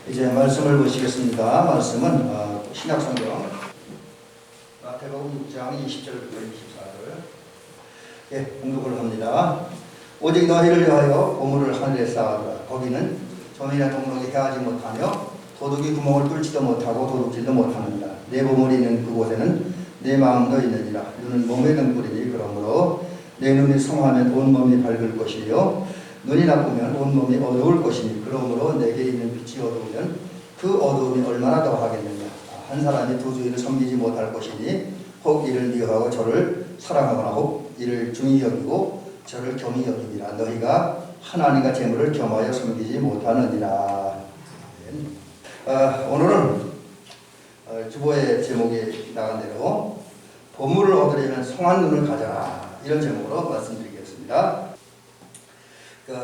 이제 말씀을 보시겠습니다. 말씀은 신약성경 마태복음 6장 20절부터 24절 공독을 합니다. 오직 너희를 위하여 보물을 하늘에 쌓아두라. 거기는 점이나 동록이 해하지 못하며 도둑이 구멍을 뚫지도 못하고 도둑질도 못하느니라. 내 보물이 있는 그곳에는 내 마음도 있느니라. 눈은 몸의 등불이니 그러므로 내 눈이 성하면 온 몸이 밝을 것이요 눈이 나쁘면 온 몸이 어두울 것이니 그러므로 내게 있는 빛이 어두우면 그 어두움이 얼마나 더하겠느냐. 한 사람이 두 주인을 섬기지 못할 것이니 혹 이를 미워하고 저를 사랑하거나 혹 이를 중히 여기고 저를 겸히 여기니라. 너희가 하나님과 재물을 겸하여 섬기지 못하느니라. 오늘은 주보의 제목이 나간 대로 보물을 얻으려면 성한 눈을 가져라, 이런 제목으로 말씀드리겠습니다.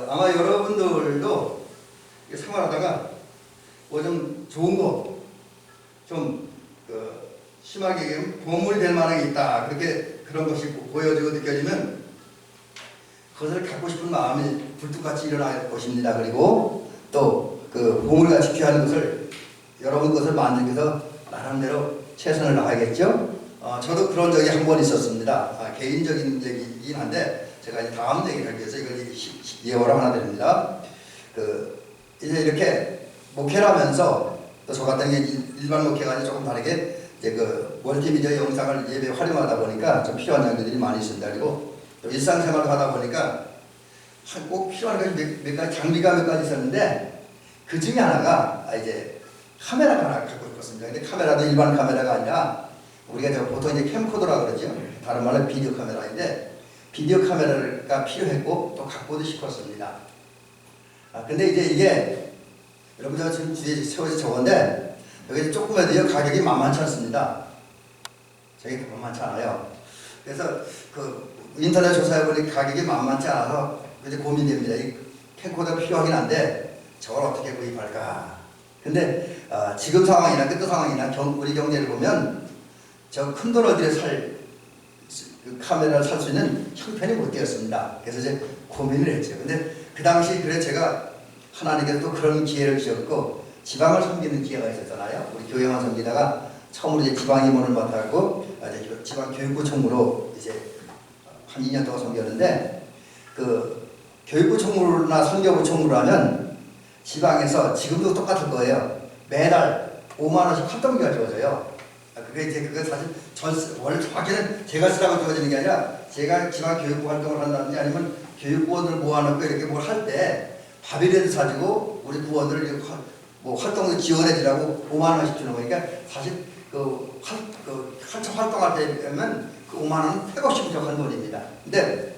아마 여러분들도 생활하다가 뭐 좀 좋은 거, 좀 심하게 보물이 될 만한 게 있다, 그렇게 그런 것이 보여지고 느껴지면 그것을 갖고 싶은 마음이 불뚝같이 일어날 것입니다. 그리고 또 그 보물같이 귀한 것을, 여러분 것을 만들기 위해서 나름대로 최선을 다하겠죠. 저도 그런 적이 한 번 있었습니다. 개인적인 얘기이긴 한데 제가 이제 다음 얘기를 하기 위해서 이걸 예화를 하나 드립니다. 이제 이렇게 목회를 하면서 또 저 같은 게 일반 목회가 조금 다르게 이제 멀티미디어 영상을 예배에 활용하다 보니까 좀 필요한 장면들이 많이 있습니다. 그리고 또 일상생활을 하다 보니까 꼭 필요한 것이 몇 가지 장비가 몇 가지 있었는데 그 중에 하나가 이제 카메라가 하나 갖고 싶었습니다. 근데 카메라도 일반 카메라가 아니라 우리가 보통 이제 캠코더라고 그러죠. 다른 말로 비디오 카메라인데 비디오 카메라가 필요했고 또 갖고도 싶었습니다. 근데 이제 이게 여러분 제가 지금 뒤에 세워서 적었는데 여기 조금해도요 가격이 만만치 않습니다. 저게 만만치 않아요. 그래서 인터넷 조사해보니 가격이 만만치 않아서 이제 고민됩니다. 이 캠코더가 필요하긴 한데 저걸 어떻게 구입할까? 근데 지금 상황이나 그때 상황이나 우리 경제를 보면 저 큰 돈을 들여 그 카메라를 살 수 있는 형편이 못 되었습니다. 그래서 이제 고민을 했죠. 근데 그 당시 그래 제가 하나님께서 또 그런 기회를 주셨고 지방을 섬기는 기회가 있었잖아요. 우리 교회만 섬기다가 처음으로 이제 지방 임원을 맡았고 지방 교육부 총무로 이제 한 2년 동안 섬겼는데 교육부 총무나 선교부 총무라면 지방에서 지금도 똑같을 거예요. 매달 5만 원씩 활동비가 주어져요. 그게 사실 원래 정확히는 제가 쓰라고 주어지는 게 아니라 제가 지방 교육부 활동을 한다든지 아니면 교육부원을 모아놓고 이렇게 뭘 할 때 밥이라도 사주고 우리 부원들을 뭐 활동을 지원해 주라고 5만 원씩 주는 거니까 사실 한참 활동할 때면 그 5만 원은 택없이 부족한 돈입니다. 근데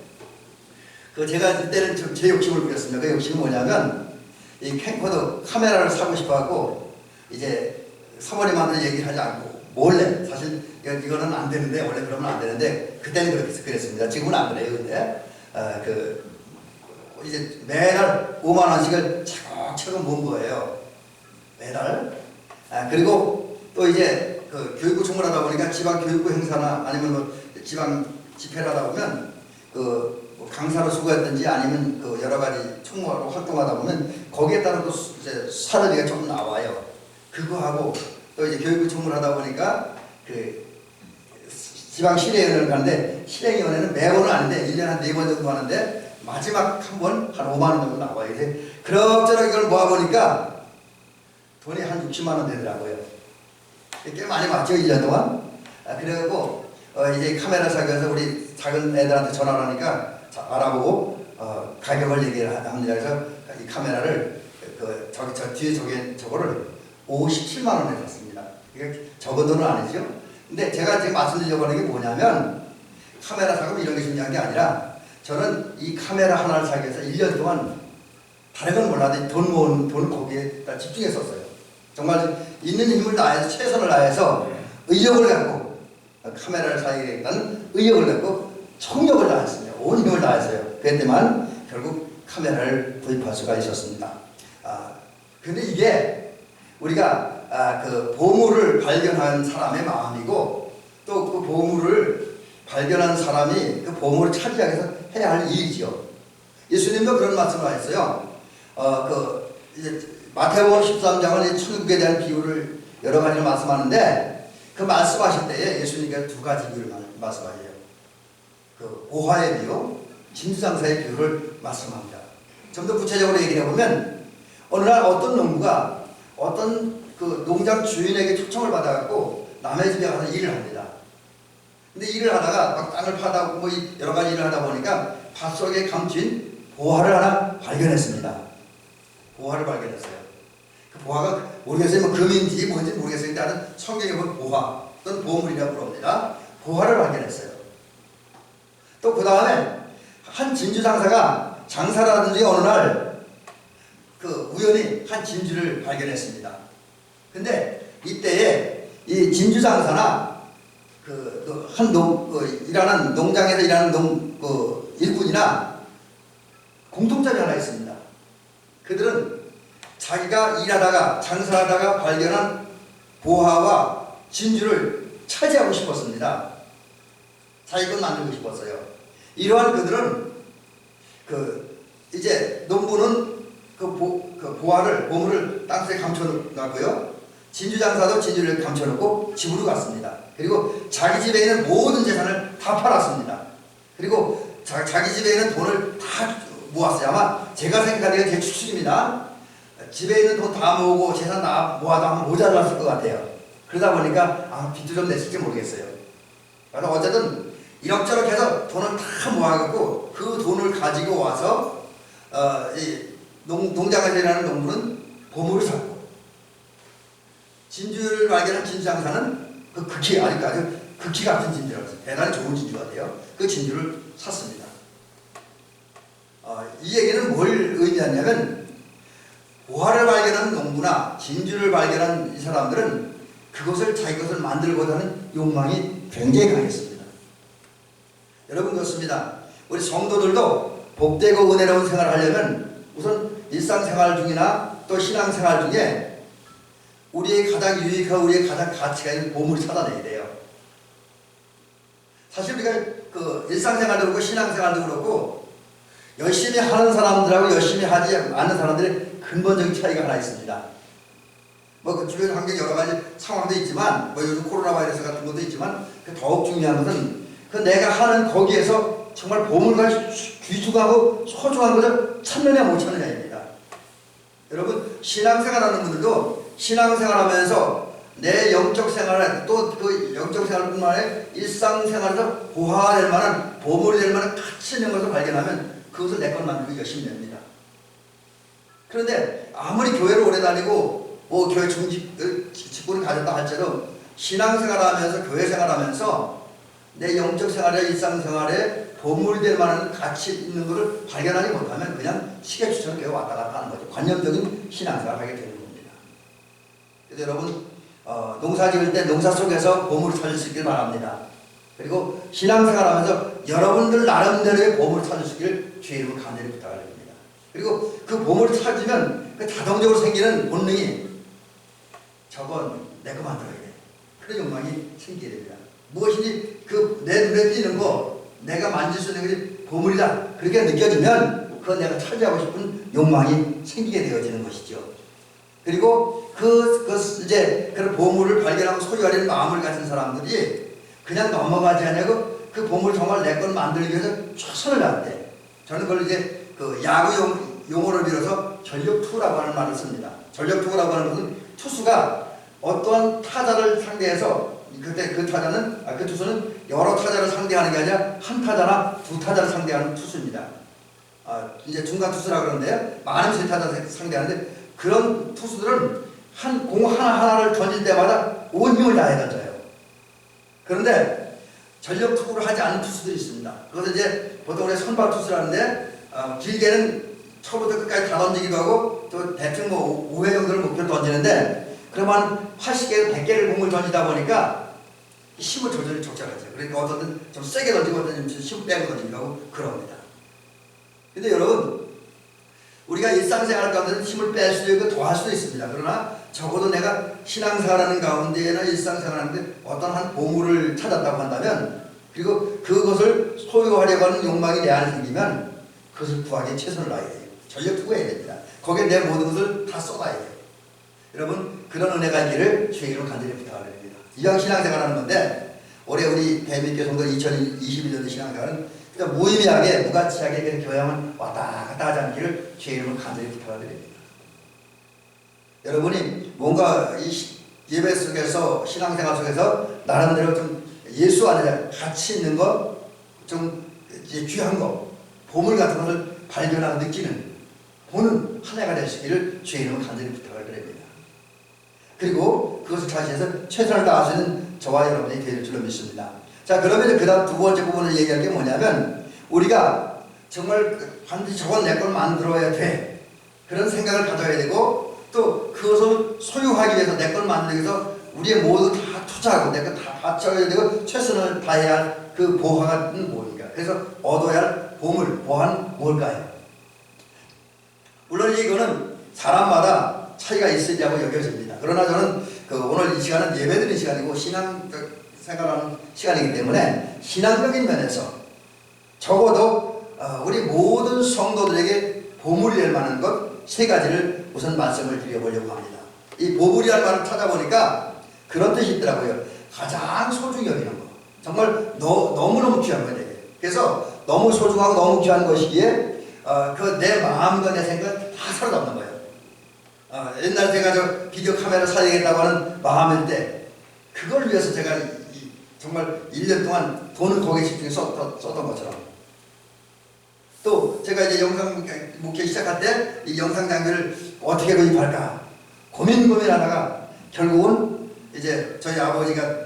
제가 그때는 제 욕심을 부렸습니다. 그 욕심이 뭐냐면 이 캠코더 카메라를 사고 싶어갖고 이제 사모님한테 얘기를 하지 않고 몰래, 사실 이거는 안 되는데 원래 그러면 안 되는데 그때는 그랬습니다. 지금은 안 그래요. 근데 이제 매달 5만 원씩을 차곡차곡 모은 거예요. 매달. 그리고 또 이제 교육부 총무하다 보니까 지방 교육부 행사나 아니면 지방 집회를 하다 보면 강사로 수고했든지 아니면 여러 가지 총무하고 활동하다 보면 거기에 따라 또 이제 사례비가 조금 나와요. 그거하고 또 이제 교육부 총무를 하다 보니까 지방 실행위원회를 가는데 실행위원회는 매번은 아닌데 1년에 한 4번 정도 하는데 마지막 한 번 한 5만 원 정도 나와요. 그럭저럭 이걸 모아보니까 돈이 한 60만 원 되더라고요. 꽤 많이 맞죠, 1년 동안? 그래갖고 이제 카메라 사기 위해서 우리 작은 애들한테 전화를 하니까 알아보고 가격을 얘기를 합니다. 그래서 이 카메라를 저 뒤에 저거를 57만 원에 샀습니다. 이게 적은 돈은 아니죠. 근데 제가 지금 말씀드리려고 하는 게 뭐냐면 카메라 사고 이런 게 중요한 게 아니라 저는 이 카메라 하나를 사기 위해서 1년 동안 다른 건 몰라도 돈 모은 돈 거기에 다 집중했었어요. 정말 있는 힘을 다해서 최선을 다해서 의욕을 갖고 카메라를 사야겠다는 의욕을 갖고 총력을 다했습니다. 온 힘을 다했어요. 그랬더만 결국 카메라를 구입할 수가 있었습니다. 근데 이게 우리가 보물을 발견한 사람의 마음이고 또 그 보물을 발견한 사람이 그 보물을 차지하기 위해서 해야 할 일이죠. 예수님도 그런 말씀을 하셨어요. 이제 마태복음 13장은 천국에 대한 비유를 여러 가지를 말씀하는데 그 말씀하실 때에 예수님께서 두 가지 비유를 말씀하세요. 그 보화의 비유, 진주장사의 비유를 말씀합니다. 좀 더 구체적으로 얘기해 보면 어느 날 어떤 농부가 어떤 그 농장 주인에게 초청을 받아갖고 남의 집에 가서 일을 합니다. 근데 일을 하다가 막 땅을 파다 뭐 여러 가지 일을 하다 보니까 밭속에 감춘 보화를 하나 발견했습니다. 보화를 발견했어요. 그 보화가 모르겠어요. 뭐 금인지 뭔지 모르겠어요. 근데 하여튼 성경에 보면 보화 또는 보물이라고 부릅니다. 보화를 발견했어요. 또 그 다음에 한 진주 장사가 장사를 하던 중에 어느 날 그 우연히 한 진주를 발견했습니다. 근데 이때에 이 진주 장사나 일하는 농장에서 일하는 일꾼이나 공통점이 하나 있습니다. 그들은 자기가 일하다가 장사하다가 발견한 보화와 진주를 차지하고 싶었습니다. 자기 것 만들고 싶었어요. 이러한 그들은 이제 농부는 보물을 땅속에 감춰놨고요. 진주 장사도 진주를 감춰놓고 집으로 갔습니다. 그리고 자기 집에 있는 모든 재산을 다 팔았습니다. 그리고 자기 집에 있는 돈을 다 모았어요. 아마 제가 생각하기에 제 추측입니다. 집에 있는 돈 다 모으고 재산 다 모아도 아마 모자랐을 것 같아요. 그러다 보니까 빚도 좀 냈을지 모르겠어요. 그래서 어쨌든 이럭저럭 해서 돈을 다 모아갖고 그 돈을 가지고 와서 이 농장에서 일하는 농부는 보물을 샀고 진주를 발견한 진주장사는 그 극히 아직까지 극히 같은 진주라고 해서 대단히 좋은 진주가 돼요. 그 진주를 샀습니다. 이 얘기는 뭘 의미하냐면 보화를 발견한 농부나 진주를 발견한 이 사람들은 그것을 자기 것을 만들고자 하는 욕망이 굉장히 강했습니다. 여러분 그렇습니다. 우리 성도들도 복되고 은혜로운 생활을 하려면 우선 일상생활 중이나 또 신앙생활 중에 우리의 가장 유익하고 우리의 가장 가치가 있는 보물을 찾아내야 돼요. 사실 우리가 그 일상생활도 그렇고 신앙생활도 그렇고 열심히 하는 사람들하고 열심히 하지 않는 사람들의 근본적인 차이가 하나 있습니다. 뭐 그 주변 환경 여러 가지 상황도 있지만 뭐 요즘 코로나 바이러스 같은 것도 있지만 더욱 중요한 것은 그 내가 하는 거기에서 정말 보물과 귀중하고 소중한 것을 찾느냐 못 찾느냐입니다. 여러분 신앙생활하는 분들도 신앙생활하면서 내 영적 생활에 또 그 영적 생활뿐만 아니라 일상생활에서 보화될 만한 보물이 될 만한 가치 있는 것을 발견하면 그것을 내 것 만들고 열심히 냅니다. 그런데 아무리 교회를 오래 다니고 뭐 교회 직분을 가졌다 할지라도 신앙생활하면서 교회 생활하면서 내 영적 생활에 일상생활에 보물이 될 만한 가치 있는 것을 발견하지 못하면 그냥 시계추처럼 교회 왔다 갔다 하는 거죠. 관념적인 신앙생활을 하게 되는 겁니다. 그래서 여러분 농사 지을 때 농사 속에서 보물을 찾을 수 있길 바랍니다. 그리고 신앙생활하면서 여러분들 나름대로의 보물을 찾을 수 있기를 주의 이름으로 간절히 부탁드립니다. 그리고 그 보물을 찾으면 그 자동적으로 생기는 본능이 저건 내 거 만들어야 돼. 그런 욕망이 생기게 됩니다. 무엇인지 그 내 눈에 띄는 거 내가 만질 수 있는 것이 보물이다. 그렇게 느껴지면 그건 내가 차지하고 싶은 욕망이 생기게 되어지는 것이죠. 그리고 이제 그런 보물을 발견하고 소유하려는 마음을 가진 사람들이 그냥 넘어가지 않고 그 보물을 정말 내 건 만들기 위해서 최선을 다한대. 저는 그걸 이제 그 야구 용어를 빌어서 전력투구라고 하는 말을 씁니다. 전력투구라고 하는 것은 투수가 어떠한 타자를 상대해서 그때 그 투수는 여러 타자를 상대하는 게 아니라 한 타자나 두 타자를 상대하는 투수입니다. 이제 중간 투수라고 그러는데요. 많은 세 타자를 상대하는데 그런 투수들은 공 하나하나를 던질 때마다 온 힘을 다해 던져요. 그런데 전력 투구를 하지 않는 투수들이 있습니다. 그것은 이제 보통 우리 선발 투수라는데 길게는 처음부터 끝까지 다 던지기도 하고 또 대충 뭐 5회 정도를 목표로 던지는데 그러면 80개, 100개를 공을 던지다 보니까 힘을 조절이 적절하죠. 그러니까 어떤 때는 좀 세게 던지고 어떤 때는 힘 빼고 던지기도 하고 그럽니다. 근데 여러분 우리가 일상생활 가운데 힘을 뺄 수도 있고 더할 수도 있습니다. 그러나 적어도 내가 신앙생활하는 가운데나 일상생활하는데 어떤 한 보물을 찾았다고 한다면 그리고 그것을 소유하려고 하는 욕망이 내 안에 생기면 그것을 구하기에 최선을 다해야 돼요. 전력투구해야 됩니다. 거기에 내 모든 것을 다 쏟아야 돼요. 여러분 그런 은혜가 있기를 주의 이름으로 간절히 부탁드립니다. 이왕 신앙생활 하는 건데 올해 우리 대민교회 성도 2021년도 신앙생활은 그냥 무의미하게 무가치하게 교양을 왔다 갔다 하지 않기를 주의 이름으로 간절히 부탁드립니다. 여러분이 뭔가 이 예배 속에서 신앙생활 속에서 나름대로 좀 예수 안에 가치 있는 거, 좀 귀한 거, 보물 같은 것을 발견하고 느끼는 보는 한 해가 되시기를 주의 이름으로 간절히 부탁을 드립니다. 그리고 그것을 자신해서 최선을 다할 수 있는 저와 여러분이 되실 줄로 믿습니다. 자, 그러면 그 다음 두 번째 부분을 얘기할 게 뭐냐면 우리가 정말 반드시 저건 내 걸 만들어야 돼. 그런 생각을 가져야 되고 또 그것을 소유하기 위해서 내 걸 만들기 위해서 우리의 모두 다 투자하고 내 거 다 바쳐야 되고 최선을 다해야 할 그 보화는 뭡니까? 그래서 얻어야 할 보물, 보화는 뭘까요? 물론 이거는 사람마다 차이가 있으리라고 여겨집니다. 그러나 저는 오늘 이 시간은 예배드리는 시간이고 신앙 생활하는 시간이기 때문에 신앙적인 면에서 적어도 우리 모든 성도들에게 보물이 될 만한 것 세 가지를 우선 말씀을 드려보려고 합니다. 이 보물이라는 말을 찾아보니까 그런 뜻이 있더라고요. 가장 소중히 여기는 거. 정말 너무너무 귀한 거예요. 그래서 너무 소중하고 너무 귀한 것이기에 그 내 마음과 내 생각 다 사로잡는 거예요. 옛날 제가 저 비디오 카메라 사야겠다고 하는 마음일 때 그걸 위해서 제가 정말 1년 동안 돈을 거기에 집중해 썼던 것처럼 또 제가 이제 영상 목회 시작할 때 이 영상 장비를 어떻게 구입할까 고민하다가 결국은 이제 저희 아버지가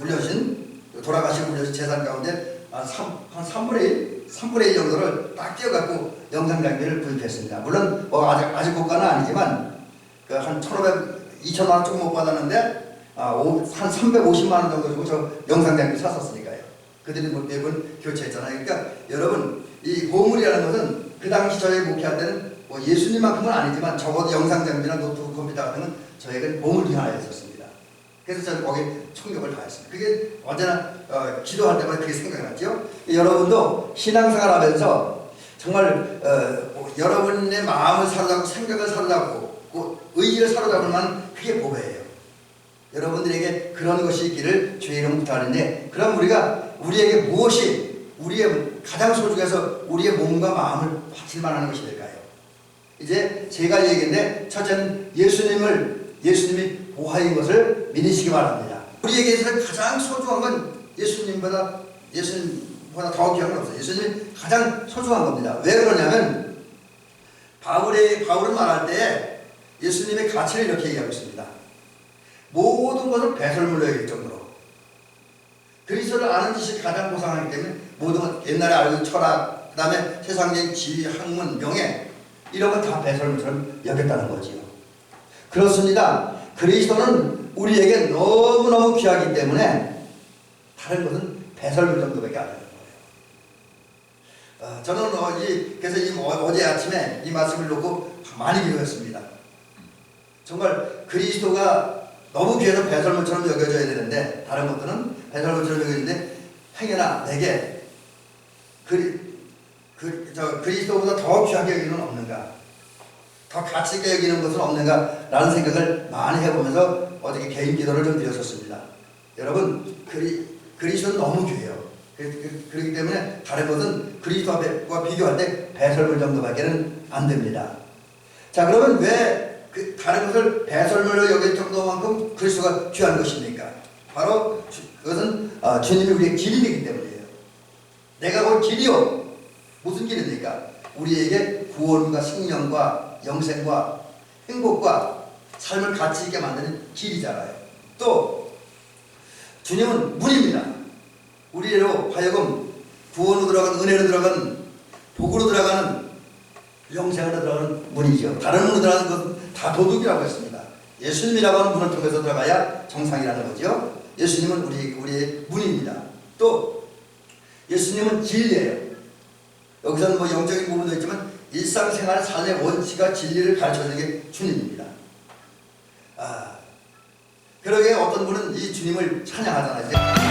돌아가시고 물려주신 재산 가운데 한 3분의 1 정도를 딱 띄어갖고 영상 장비를 구입했습니다. 물론 아직 고가는 아니지만 한 2,000만 원 조금 못 받았는데 한 350만 원 정도 주고 저 영상 장비 샀었으니까요. 그들이 매번 교체했잖아요. 그러니까 여러분 이 보물이라는 것은 그 당시 저희 목회할 때는 예수님만큼은 아니지만 적어도 영상 장비나 노트북 컴퓨터 같은 건 저에게는 보물 중 하나였었습니다. 그래서 저는 거기에 총력을 다했습니다. 그게 언제나 기도할 때마다 그게 생각이 났죠. 여러분도 신앙생활 하면서 정말 여러분의 마음을 사로잡고 생각을 사로잡고 의지를 사로잡을 만한 그게 보배예요. 여러분들에게 그런 것이 있기를 주의 이름 부탁하는데 그럼 우리에게 무엇이 우리의 가장 소중해서 우리의 몸과 마음을 바칠 만한 것이 될까요? 이제 제가 얘기했는데 첫째는 예수님이 보화인 것을 믿으시기 바랍니다. 우리에게 있어서 가장 소중한 건 예수님보다 더 귀한 건 없어요. 예수님이 가장 소중한 겁니다. 왜 그러냐면 바울은 말할 때 예수님의 가치를 이렇게 얘기하고 있습니다. 모든 것을 배설물로 여길 정도로 그리스도를 아는 지식이 가장 고상하기 때문에 모든 것 옛날에 알고 있는 철학 그 다음에 세상적인 지위, 학문, 명예 이런 건 다 배설물처럼 여겼다는 거지요. 그렇습니다. 그리스도는 우리에게 너무너무 귀하기 때문에 다른 것은 배설물 정도밖에 안 되는 거예요. 저는 그래서 어제 아침에 이 말씀을 놓고 많이 기도했습니다. 정말 그리스도가 너무 귀해서 배설물처럼 여겨져야 되는데 다른 것들은 배설물처럼 여겨지는데 행여나 내게 그리스도보다 더 귀하게 여기는 없는가, 더 가치 있게 여기는 것은 없는가 라는 생각을 많이 해보면서 어저께 개인 기도를 좀 드렸었습니다. 여러분 그리스도는 너무 귀해요. 그렇기 때문에 다른 것은 그리스도와 비교할 때 배설물 정도밖에는 안 됩니다. 자, 그러면 왜 다른 것을 배설물로 여길 정도만큼 그리스도가 귀한 것입니까? 바로 그것은 주님이 우리의 길이기 때문이에요. 내가 곧 길이요. 무슨 길입니까? 우리에게 구원과 생명과 영생과 행복과 삶을 가치 있게 만드는 길이잖아요. 또 주님은 문입니다. 우리로 하여금 구원으로 들어간 은혜로 들어간 복으로 들어가는 영생으로 들어가는 문이죠. 다른 문으로 들어가는 것은 다 도둑이라고 했습니다. 예수님이라고 하는 문을 통해서 들어가야 정상이라는 거죠. 예수님은 우리의 문입니다. 또 예수님은 진리예요. 여기서는 영적인 부분도 있지만 일상생활 삶의 원칙과 진리를 가르쳐주는 게 주님입니다. 그러게 어떤 분은 이 주님을 찬양하잖아요.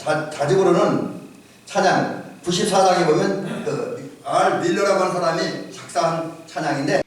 자직으로는 찬양 94장에 보면 그 알 밀러라고 하는 사람이 작사한 찬양인데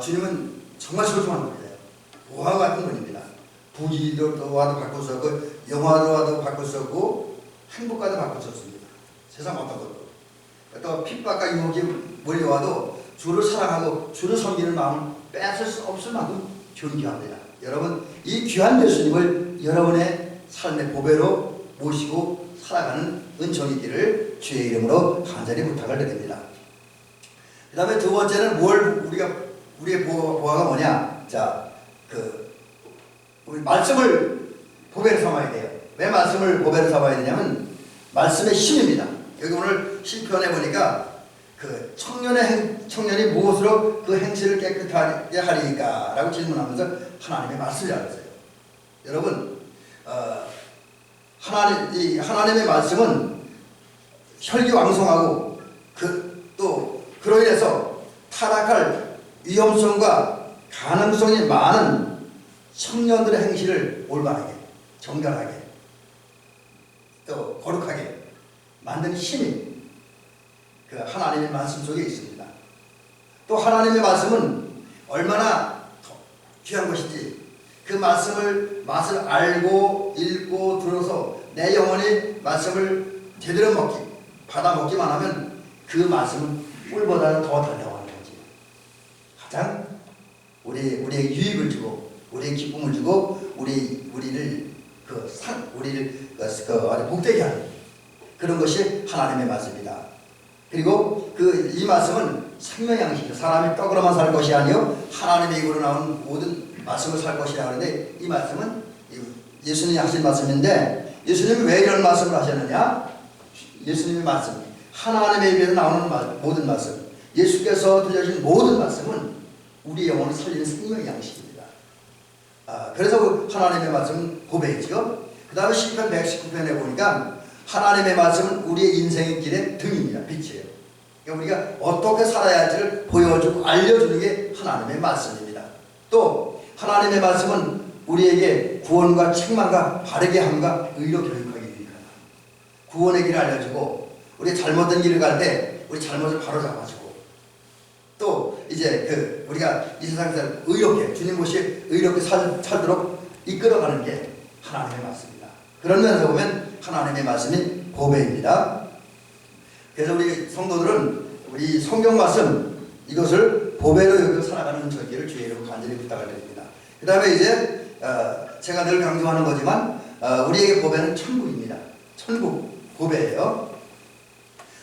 주님은 정말 소중한 분이에요. 우화 같은 분입니다. 부귀도와도 바꾸셨고 영화로와도 바꾸셨고 행복과도 바꾸셨습니다. 세상 어떤 것도. 또 핍박과 유혹이 몰려와도 주를 사랑하고 주를 섬기는 마음을 뺏을 수 없을 만큼 존귀합니다. 여러분, 이 귀한 예수님을 여러분의 삶의 보배로 모시고 살아가는 은총이 있기를 주의 이름으로 간절히 부탁을 드립니다. 그 다음에 두 번째는 우리의 보화가 뭐냐? 자, 우리 말씀을 보배로 삼아야 돼요. 왜 말씀을 보배로 삼아야 되냐면, 말씀의 힘입니다. 여기 오늘 시편에 보니까 청년이 무엇으로 그 행실을 깨끗하게 하리까? 라고 질문하면서 하나님의 말씀을 알았어요. 여러분, 하나님의 말씀은 혈기왕성하고 또 그로 인해서 타락할 위험성과 가능성이 많은 청년들의 행실을 올바르게, 정결하게, 또 거룩하게 만드는 힘이 그 하나님의 말씀 속에 있습니다. 또 하나님의 말씀은 얼마나 귀한 것인지, 그 맛을 알고 읽고 들어서 내 영혼이 말씀을 제대로 받아 먹기만 하면 그 말씀은 꿀보다는 더 달려가는 거지. 가장 우리에게 유익을 주고 우리에게 기쁨을 주고 우리를 복되게 하는 그런 것이 하나님의 말씀이다. 그리고 이 말씀은 생명의 양식이죠. 사람이 떡으로만 살 것이 아니요 하나님의 입으로 나오는 모든 말씀을 살 것이라 하는데, 이 말씀은 예수님이 하신 말씀인데, 예수님이 왜 이런 말씀을 하셨느냐? 예수님의 말씀, 하나님의 입에서 나오는 모든 말씀, 예수께서 들려주신 모든 말씀은 우리 영혼을 살리는 생명의 양식입니다. 그래서 하나님의 말씀은 보배이죠. 그 다음에 시편 119편에 보니까 하나님의 말씀은 우리의 인생의 길의 등입니다. 빛이에요. 그러니까 우리가 어떻게 살아야 할지를 보여주고 알려주는 게 하나님의 말씀입니다. 또 하나님의 말씀은 우리에게 구원과 책망과 바르게 함과 의로 교육하기 위하다. 구원의 길을 알려주고, 우리 잘못된 길을 갈 때 우리 잘못을 바로 잡아주고, 또 이제 우리가 이 세상에서 의롭게, 주님 모시 의롭게 살도록 이끌어가는 게 하나님의 말씀입니다. 그런 면에서 보면 하나님의 말씀이 보배입니다. 그래서 우리 성도들은 우리 성경 말씀 이것을 보배로 여기고 살아가는 저기를 주의 이름으로 간절히 부탁을 드립니다. 그 다음에 이제 제가 늘 강조하는 거지만 우리에게 보배는 천국입니다. 천국 보배예요.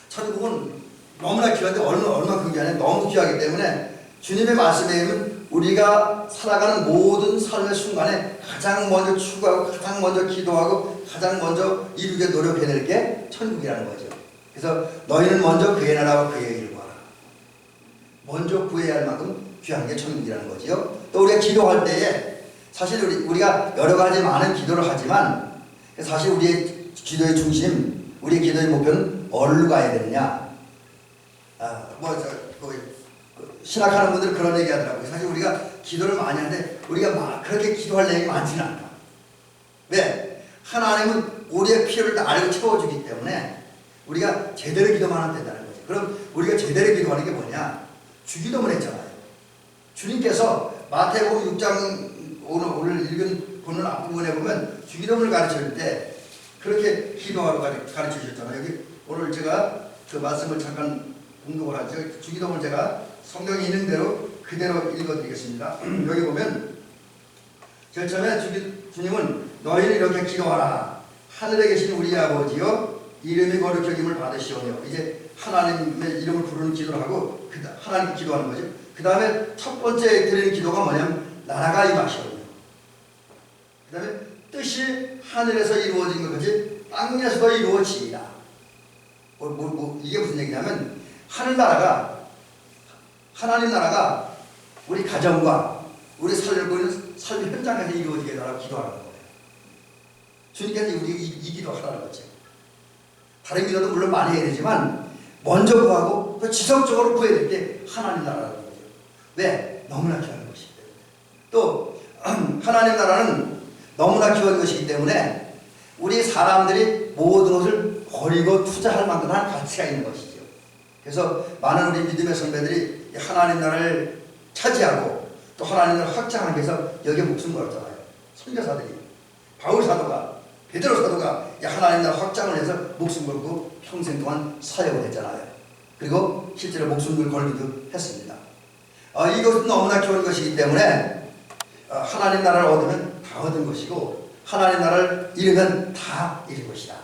천국은 너무나 귀한데 얼마나 귀하냐, 너무 귀하기 때문에 주님의 말씀에 의하면 우리가 살아가는 모든 삶의 순간에 가장 먼저 추구하고 가장 먼저 기도하고 가장 먼저 이루게 노력해낼 게 천국이라는 거죠. 그래서 너희는 먼저 그의 나라와 그의 일을 구하라. 먼저 구해야 할 만큼 귀한 게 천국이라는 거지요. 또 우리가 기도할 때에 사실 우리가 여러 가지 많은 기도를 하지만 사실 우리의 기도의 중심, 우리의 기도의 목표는 어디로 가야 되느냐. 신학하는 분들은 그런 얘기 하더라고요. 사실 우리가 기도를 많이 하는데 우리가 막 그렇게 기도할 내용이 많지는 않다. 왜? 하나님은 우리의 필요를 다 알고 채워주기 때문에 우리가 제대로 기도만 하면 된다는 거죠. 그럼 우리가 제대로 기도하는 게 뭐냐? 주기도문 했잖아요. 주님께서 마태복음 6장 오늘 읽은 본문 앞부분에 보면 주기도문을 가르칠 때 그렇게 기도하러 가르쳐 주셨잖아요. 여기 오늘 제가 그 말씀을 잠깐 공독을 하죠. 주기도문을 제가 성경에 있는 대로 그대로 읽어드리겠습니다. 여기 보면 제일 처음에 주님은 너희는 이렇게 기도하라. 하늘에 계신 우리 아버지여 이름이 거룩히 여김을 받으시오며, 이제 하나님의 이름을 부르는 기도를 하고 하나님 기도하는 거죠. 그 다음에 첫 번째 드리는 기도가 뭐냐면 나라가 임하시오며, 그 다음에 뜻이 하늘에서 이루어진 것 같이 땅에서도 이루어지이다. 이게 무슨 얘기냐면 하나님 나라가 우리 가정과 우리 살고 있는 삶의 현장에서 이루어지게 해달라고 기도하는 거예요. 주님께서 우리에게 이 기도 하라는 거죠. 다른 기도도 물론 많이 해야 되지만 먼저 구하고 또 지속적으로 구해야 될 게 하나님 나라라는 거죠. 왜? 너무나 귀한 것이기 때문에. 또 하나님 나라는 너무나 귀한 것이기 때문에 우리 사람들이 모든 것을 버리고 투자할 만큼 한 가치가 있는 것이죠. 그래서 많은 우리 믿음의 선배들이 하나님 나라를 차지하고 또 하나님 나라를 확장하기 위해서 여기에 목숨 걸었잖아요. 선교사들이. 바울 사도가 베드로 사도가 하나님 나라 확장을 해서 목숨 걸고 평생 동안 사역을 했잖아요. 그리고 실제로 목숨을 걸기도 했습니다. 이것은 너무나 좋은 것이기 때문에 하나님 나라를 얻으면 다 얻은 것이고 하나님 나라를 잃으면 다 잃은 것이다.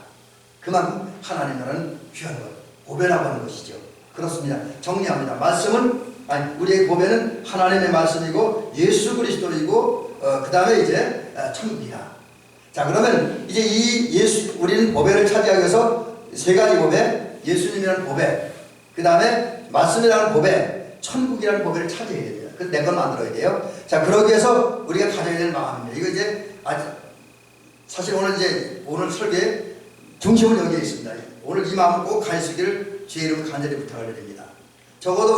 그만큼 하나님 나라는 귀한 것, 보배라고 하는 것이죠. 그렇습니다. 정리합니다. 말씀은 우리의 보배는 하나님의 말씀이고 예수 그리스도이고 그 다음에 이제 천국이다. 자, 그러면 이제 우리는 보배를 차지하기 위해서 세 가지 보배, 예수님이라는 보배, 그 다음에 말씀이라는 보배, 천국이라는 보배를 차지해야 됩니다. 그래서 내 걸 만들어야 돼요. 자, 그러기 위해서 우리가 가져야 될 마음입니다. 이거 이제 사실 오늘 설교의 중심은 여기에 있습니다. 오늘 이 마음을 꼭 가지시기를 주의 이름으로 간절히 부탁을 드립니다. 적어도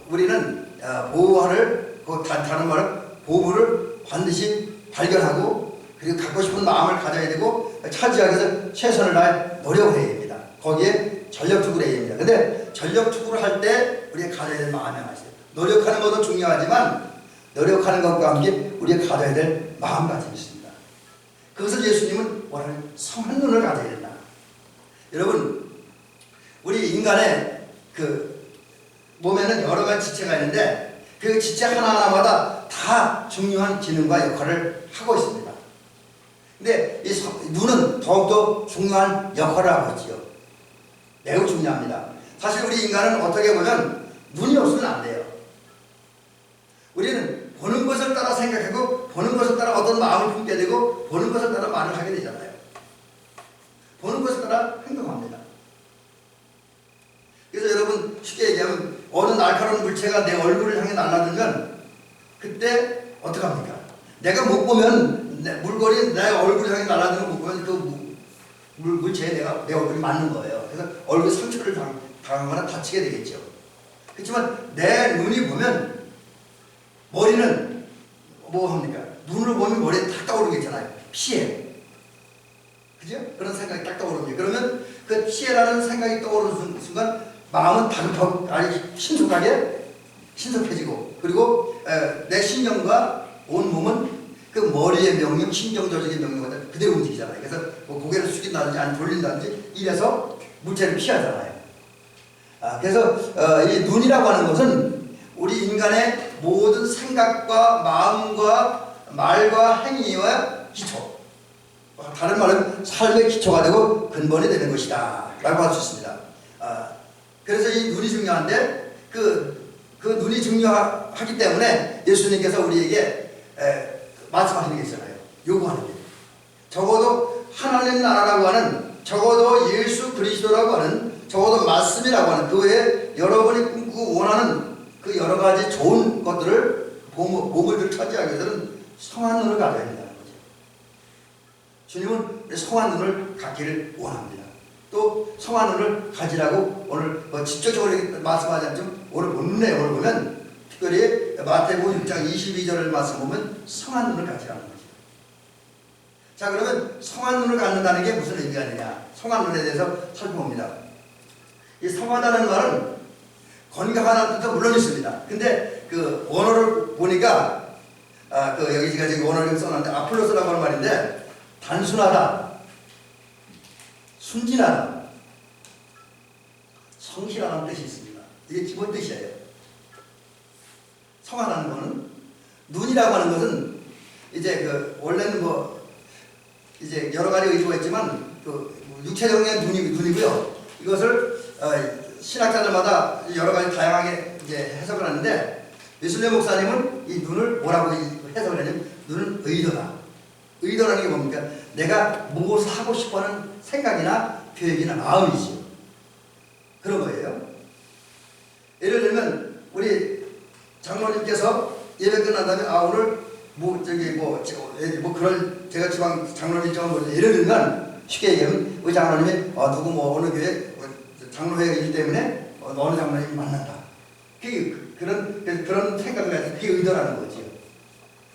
우리는 보호를 다른 말은 보물을 반드시 발견하고 그리고 갖고 싶은 마음을 가져야 되고 차지하기 위해서 최선을 다해 노력을 해야 됩니다. 거기에 전력 투구를 해야 됩니다. 근데 전력 투구를 할 때 우리가 가져야 될 마음이 하나 있어요. 노력하는 것도 중요하지만 노력하는 것과 함께 우리가 가져야 될 마음가짐이 있습니다. 그것을 예수님은 원하는 성한 눈을 가져야 된다. 여러분, 우리 인간의 몸에는 여러 가지 지체가 있는데 그 지체 하나하나마다 다 중요한 기능과 역할을 하고 있습니다. 근데 이 눈은 더욱더 중요한 역할을 하고 있지요. 매우 중요합니다. 사실 우리 인간은 어떻게 보면 눈이 없으면 안 돼요. 우리는 보는 것을 따라 생각하고 보는 것을 따라 어떤 마음을 품게 되고 보는 것을 따라 말을 하게 되잖아요. 보는 것을 따라 행동합니다. 그래서 여러분 쉽게 얘기하면 어느 날카로운 물체가 내 얼굴을 향해 날아들면 그때 어떡합니까? 내가 못 보면 물건이 내 얼굴을 향해 날아드는 거 못 보면 그 물체에 내 얼굴이 맞는 거예요. 그래서 얼굴 상처를 당하거나 다치게 되겠죠. 그렇지만 내 눈이 보면 머리는 뭐 합니까? 눈으로 보면 머리에 탁 떠오르겠잖아요. 피해. 그죠? 그런 생각이 딱 떠오릅니다. 그러면 그 피해라는 생각이 떠오르는 순간 마음은 다급하고 신속해지고 그리고 내 신경과 온 몸은 그 머리의 명령, 신경 조직의 명령보다 그대로 움직이잖아요. 그래서 뭐 고개를 숙인다든지 아니 돌린다든지 이래서 물체를 피하잖아요. 그래서 이 눈이라고 하는 것은 우리 인간의 모든 생각과 마음과 말과 행위와 기초, 다른 말은 삶의 기초가 되고 근본이 되는 것이다 라고 할 수 있습니다. 그래서 이 눈이 중요한데 그 눈이 중요하기 때문에 예수님께서 우리에게 말씀하시는 게 있잖아요. 요구하는 게. 적어도 하나님 나라라고 하는, 적어도 예수 그리스도라고 하는, 적어도 말씀이라고 하는 그 외에 여러분이 꿈꾸고 원하는 그 여러 가지 좋은 것들을 보물들을 차지하기 위해서는 성한 눈을 가져야 된다는 거죠. 주님은 성한 눈을 갖기를 원합니다. 또 성한 눈을 가지라고 오늘 직접적으로 말씀하지 않지만 오늘 본 내용을 보면 특별히 마태복음 6장 22절을 말씀 보면 성한 눈을 가지라는 거죠. 자, 그러면 성한 눈을 갖는다는 게 무슨 의미가 있느냐? 성한 눈에 대해서 살펴봅니다. 이 성하다는 말은 건강하다는 뜻도 물론 있습니다. 근데 그 원어를 보니까 여기 지금 원어를 써놨는데 아폴로스라고 하는 말인데 단순하다, 순진하다, 성실하다는 뜻이 있습니다. 이게 기본 뜻이에요. 성하다는 것은 눈이라고 하는 것은 이제 원래는 이제 여러 가지 의도가 있지만 육체적인 눈이고요. 이것을 신학자들마다 여러 가지 다양하게 이제 해석을 하는데 예술래 목사님은 이 눈을 뭐라고 해석을 하냐면 눈은 의도다. 의도라는 게 뭡니까? 내가 무엇을 하고 싶어하는 생각이나 계획이나 마음이지요. 그런 거예요. 예를 들면 우리 장로님께서 예배 끝난 다음에 오늘 그런 제가 지방 장로님 일정을 모르죠. 예를 들면 쉽게 얘기하면 우리 장로님이 누구 어느 교회 장로회이기 때문에 어느 장로님이 만난다. 그런 생각을 가지고 그게 의도라는 거죠.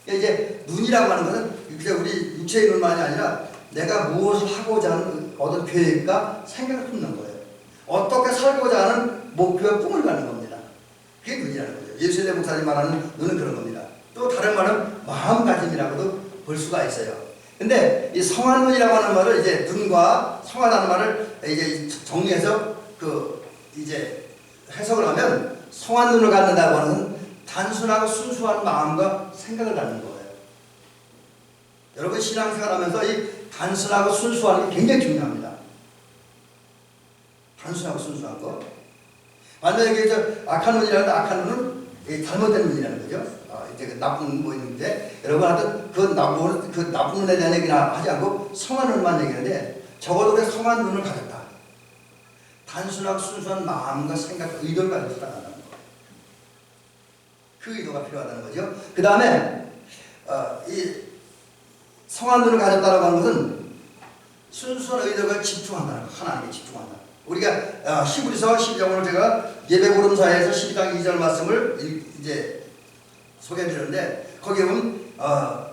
이제 눈이라고 하는 것은 그냥 우리 육체의 눈만이 아니라 내가 무엇을 하고자 하는 어떤 계획과 생각을 품는 거예요. 어떻게 살고자 하는 목표와 꿈을 갖는 겁니다. 그게 눈이라는 거죠. 예수의 목사님 말하는 눈은 그런 겁니다. 또 다른 말은 마음가짐이라고도 볼 수가 있어요. 근데 이 성한 눈이라고 하는 말을 이제 눈과 성하다는 말을 이제 정리해서 이제 해석을 하면 성한 눈을 갖는다고 하는 단순하고 순수한 마음과 생각을 갖는 거예요. 여러분 신앙생활하면서 이 단순하고 순수한 게 굉장히 중요합니다. 단순하고 순수한 거. 만약에 악한 눈이라는 악한 눈은 잘못된 눈이라는 거죠. 이제 그 나쁜 뭐 있는데 여러분한테 그 나쁜 눈에 대한 얘기나 하지 않고 성한 눈만 얘기하는데 적어도 우리가 성한 눈을 가졌다. 단순하고 순수한 마음과 생각, 의도를 가지고 살아간다는 거예요. 그 의도가 필요하다는 거죠. 그 다음에 이 성한 눈을 가졌다라고 하는 것은 순수한 의도가 집중한다는 거, 하나님께 집중한다. 우리가 히브리서 12장을 제가 예배보름사에서 12장 2절 말씀을 이제 소개해드렸는데 거기에 보면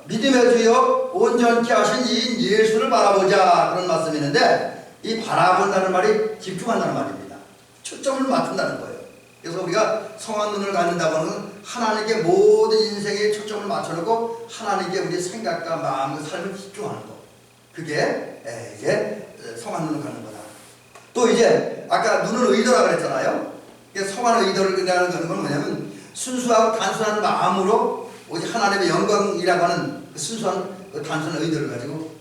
믿음의 주여 온전케 하신 이인 예수를 바라보자 그런 말씀이 있는데 이 바라본다는 말이 집중한다는 말입니다. 초점을 맞춘다는 거예요. 그래서 우리가 성한 눈을 갖는다고 하는 하나님께 모든 인생에 초점을 맞춰놓고 하나님께 우리의 생각과 마음과 삶을 집중하는 거. 그게 이제 성한 눈을 갖는 거다. 또 이제 아까 눈을 의도라고 그랬잖아요. 성한 의도를 갖는 건 뭐냐면 순수하고 단순한 마음으로 오직 하나님의 영광이라고 하는 그 순수한 그 단순한 의도를 가지고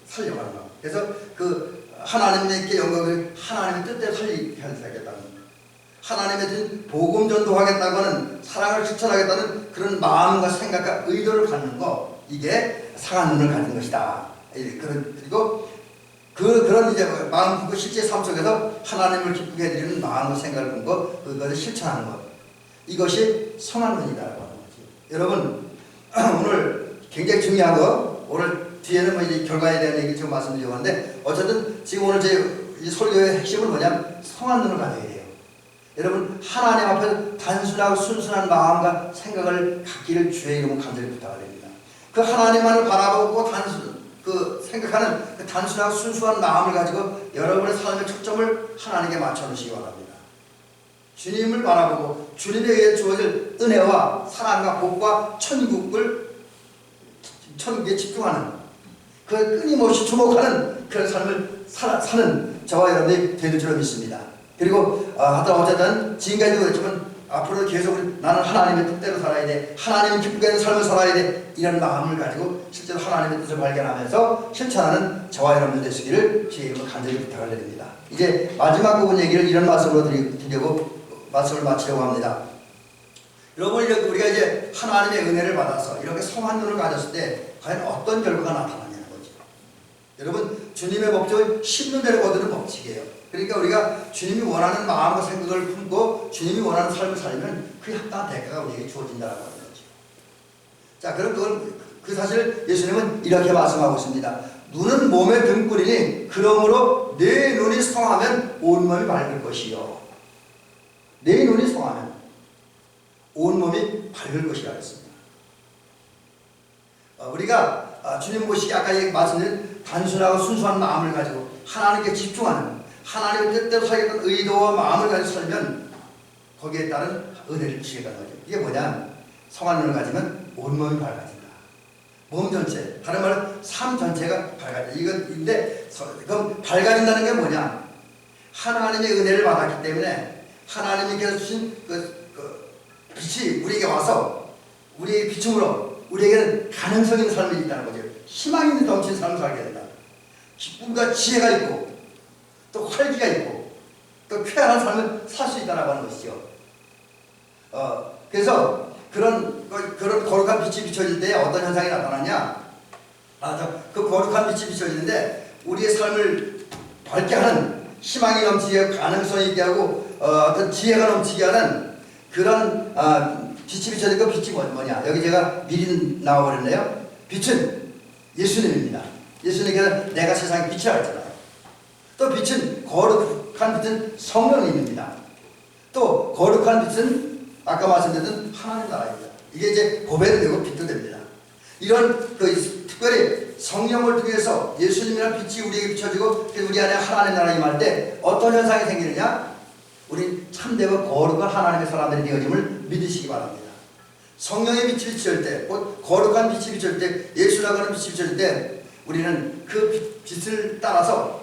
살려고 하는 거. 그래서 그 하나님께 영광을 하나님의 뜻대로 살겠다는 거. 하나님의 뜻 복음 전도하겠다고 하는 사랑을 실천하겠다는 그런 마음과 생각과 의도를 갖는 거. 이게 상한 눈을 갖는 것이다. 그리고 그런 이제 마음 품고 실제 삶 속에서 하나님을 기쁘게 해드리는 마음과 생각을 품고 그것을 실천하는 것. 이것이 성한 눈이다라고 하는 거지. 여러분 오늘 굉장히 중요한 거 오늘 뒤에는 뭐 이제 결과에 대한 얘기 좀 말씀드리려고 하는데 어쨌든 지금 오늘 제 설교의 핵심은 뭐냐면 성한 눈을 가져야 돼요. 여러분 하나님 앞에 단순하고 순수한 마음과 생각을 갖기를 주의 이름으로 간절히 부탁을 드립니다. 그 하나님만을 바라보고 생각하는 그 단순하고 순수한 마음을 가지고 여러분의 삶의 초점을 하나님께 맞춰 놓으시기 바랍니다. 주님을 바라보고 주님에 의해 주어질 은혜와 사랑과 복과 천국에 집중하는 그 끊임없이 주목하는 그런 삶을 사는 저와 여러분이 될 줄 믿습니다. 그리고 어쨌든 지금까지도 그랬지만 앞으로도 계속 나는 하나님의 뜻대로 살아야 돼. 하나님이 기쁘게 하는 삶을 살아야 돼. 이런 마음을 가지고 실제로 하나님의 뜻을 발견하면서 실천하는 저와 여러분들 되시기를 주의 이름으로 간절히 부탁을 드립니다. 이제 마지막 부분 얘기를 이런 말씀으로 드리려고 말씀을 마치려고 합니다. 여러분 우리가 이제 하나님의 은혜를 받아서 이렇게 성한 눈을 가졌을 때 과연 어떤 결과가 나타나냐는 거죠. 여러분 주님의 법칙은 심는 대로 거두는 법칙이에요. 그러니까 우리가 주님이 원하는 마음과 생각을 품고 주님이 원하는 삶을 살면 그에 합당한 대가가 우리에게 주어진다라고 하는 거죠. 자, 그럼 그 사실 예수님은 이렇게 말씀하고 있습니다. 눈은 몸의 등불이니 그러므로 내 눈이 성하면 온몸이 밝을 것이요. 내 눈이 성하면 온몸이 밝을 것이라고 했습니다. 우리가 주님 모시기 아까 말씀드린 단순하고 순수한 마음을 가지고 하나님께 집중하는 하나님의 뜻대로 살겠다는 의도와 마음을 가지고 살면 거기에 따른 은혜를 주시겠다는 거죠. 이게 뭐냐? 성한 눈을 가지면 온몸이 밝아진다. 몸 전체, 다른 말로 삶 전체가 밝아진다. 이건데 그럼 밝아진다는 게 뭐냐? 하나님의 은혜를 받았기 때문에 하나님께서 주신 빛이 우리에게 와서 우리의 비춤으로 우리에게는 가능성 있는 삶이 있다는 거죠. 희망 있는 넘치는 삶을 살게 된다. 기쁨과 지혜가 있고 또 활기가 있고 또 쾌활한 삶을 살 수 있다고 하는 것이죠. 그래서 그런 거룩한 빛이 비춰질 때 어떤 현상이 나타나냐? 그 거룩한 빛이 비춰지는데 우리의 삶을 밝게 하는 희망이 넘치게 하고 가능성이 있게 하고 어떤 지혜가 넘치게 하는 그런 빛이 비춰진 그 빛이 뭐냐? 여기 제가 미리 나와버렸네요. 빛은 예수님입니다. 예수님께서 내가 세상의 빛이라고 했잖아요. 또 빛은 거룩한 빛은 성령님입니다. 또 거룩한 빛은 아까 말씀드렸던 하나님 나라입니다. 이게 이제 보배도 되고 빛도 됩니다. 이런 특별히 성령을 통해서 예수님이라는 빛이 우리에게 비춰지고 우리 안에 하나님 나라 임할 때 어떤 현상이 생기느냐? 우리 참되고 거룩한 하나님의 사람들이 되어짐을 믿으시기 바랍니다. 성령의 빛이 비춰질 때, 곧 거룩한 빛이 비춰질 때, 예수라고 하는 빛이 비춰질 때 우리는 그 빛을 따라서,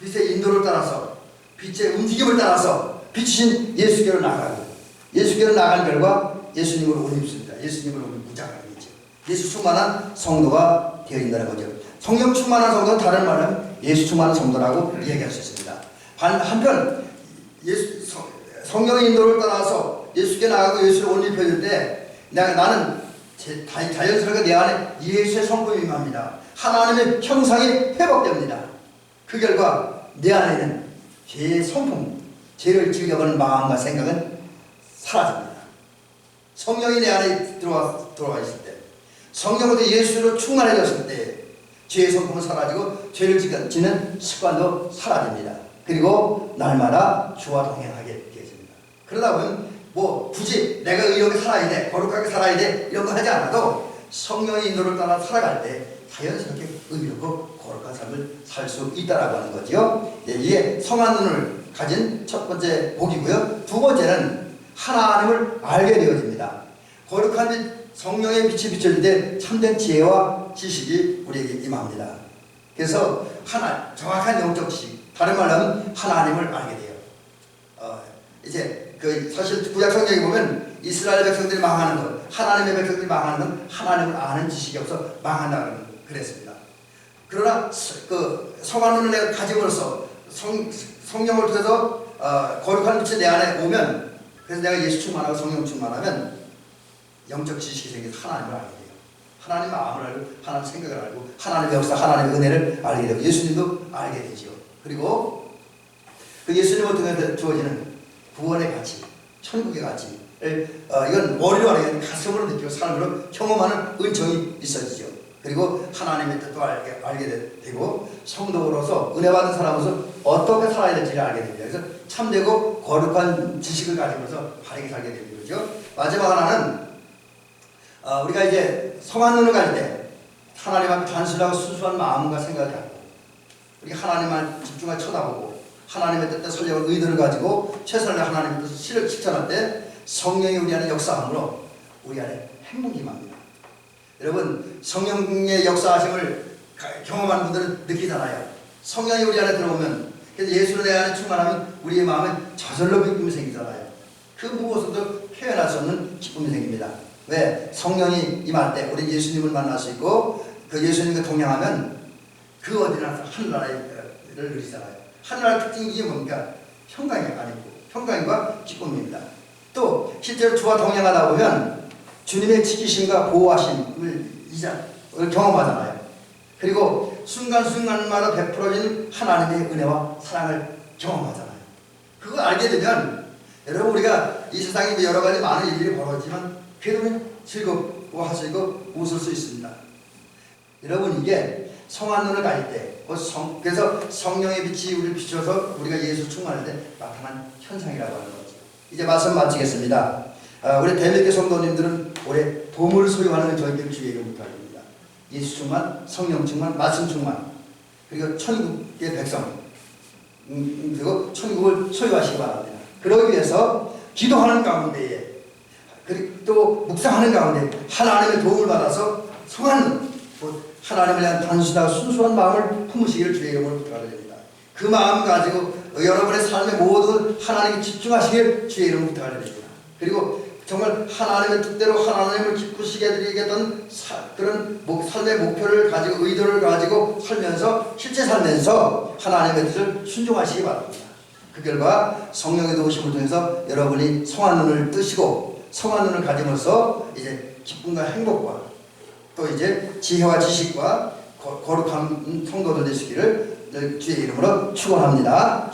빛의 인도를 따라서, 빛의 움직임을 따라서 비추신 예수께로 나가고, 예수께로 나간 결과 예수님으로 옷 입습니다. 예수님으로 무장하게 되죠. 예수 충만한 성도가 되어진다는 거죠. 성령 충만한 성도는 다른 말은 예수 충만한 성도라고 이야기할 수 있습니다. 한편 성령의 인도를 따라서 예수께 나가고 예수를 옷 입혀줄 때 나는 자연스럽게 내 안에 예수의 성품이 임합니다. 하나님의 형상이 회복됩니다. 그 결과 내 안에는 죄의 성품, 죄를 즐겨보는 마음과 생각은 사라집니다. 성령이 내 안에 들어와 있을 때, 성령으로 예수로 충만해졌을 때 죄의 성품은 사라지고 죄를 짓는 습관도 사라집니다. 그리고 날마다 주와 동행하게 되어집니다. 그러다 보면 굳이 내가 의롭게 살아야 돼, 거룩하게 살아야 돼 이런 거 하지 않아도 성령의 인도를 따라 살아갈 때 자연스럽게 의롭고 거룩한 삶을 살 수 있다라고 하는 거죠. 이게 성한 눈을 가진 첫 번째 복이고요. 두 번째는 하나님을 알게 되어집니다. 거룩한 빛, 성령의 빛이 비춰질 때 참된 지혜와 지식이 우리에게 임합니다. 그래서 정확한 영적 지식, 다른 말로 하면 하나님을 알게 돼요. 이제 사실 구약 성경에 보면 이스라엘 백성들이 망하는 것, 하나님의 백성들이 망하는 건 하나님을 아는 지식이 없어 망한다고 그랬습니다. 그러나 성한 눈을 내가 가짐으로써 성령을 통해서 거룩한 빛이 내 안에 오면, 그래서 내가 예수 충만하고 성령 충만하면 영적 지식이 생겨서 하나님을 알게 돼요. 하나님 마음을 알고, 하나님 생각을 알고, 하나님의 역사, 하나님의 은혜를 알게 되고, 예수님도 알게 되죠. 그리고 그 예수님을 통해서 주어지는 구원의 가치, 천국의 가치를 이건 머리로 알게, 가슴으로 느끼고 삶으로 경험하는 은총이 있어지죠. 그리고 하나님의 뜻도 알게 되고, 성도로서 은혜 받은 사람으로서 어떻게 살아야 될지를 알게 됩니다. 그래서 참되고 거룩한 지식을 가지면서 바르게 살게 되는 거죠. 마지막 하나는 우리가 이제 성한 눈을 갈 때 하나님 앞에 단순하고 순수한 마음과 생각을 갖고 우리가 하나님만 집중하게 쳐다보고 하나님의 뜻대 설령을 의도를 가지고 최선을 하나님의 뜻을 실천할 때 성령이 우리 안에 역사함으로 우리 안에 행복이 임합니다. 여러분, 성령의 역사하심을 경험하는 분들은 느끼잖아요. 성령이 우리 안에 들어오면, 그래서 예수로 내 안에 충만하면 우리의 마음에 저절로 기쁨이 생기잖아요. 그 무엇으로도 표현할 수 없는 기쁨이 생깁니다. 왜? 성령이 임할 때 우리 예수님을 만날 수 있고 그 예수님과 동행하면 그 어디나 하늘나라를 누리잖아요. 하늘나라 특징이 뭡니까? 평강이 아니고 평강과 기쁨입니다. 또 실제로 주와 동행하다 보면 주님의 지키심과 보호하심을 경험하잖아요. 그리고 순간순간마다 베풀어지는 하나님의 은혜와 사랑을 경험하잖아요. 그거 알게 되면 여러분, 우리가 이 세상에 여러 가지 많은 일들이 벌어지지만 그래도 즐겁고 하시고 웃을 수 있습니다. 여러분, 이게 성한 눈을 가질 때, 그래서 성령의 빛이 우리를 비춰서 우리가 예수 충만할 때 나타난 현상이라고 하는 거죠. 이제 말씀 마치겠습니다. 우리 대몇개 성도님들은 올해 보물을 소유하는 저희들 주의에 부탁드립니다. 예수 충만, 성령 충만, 말씀 충만, 그리고 천국의 백성, 그리고 천국을 소유하시기 바랍니다. 그러기 위해서 기도하는 가운데에, 그리고 또 묵상하는 가운데 하나님의 도움을 받아서 성한 하나님에 대한 단순하고 순수한 마음을 품으시기를 주의 이름으로 부탁드립니다. 그 마음 가지고 여러분의 삶의 모든 하나님께 집중하시길 주의 이름으로 부탁드립니다. 그리고 정말 하나님의 뜻대로 하나님을 기쁘시게 해드리겠다는 그런 삶의 목표를 가지고 의도를 가지고 살면서 실제 살면서 하나님의 뜻을 순종하시기 바랍니다. 그 결과 성령의 도우심을 통해서 여러분이 성한 눈을 뜨시고 성한 눈을 가짐으로써 이제 기쁨과 행복과 또 이제 지혜와 지식과 거룩한 성도들 되시기를 주의 이름으로 축원합니다.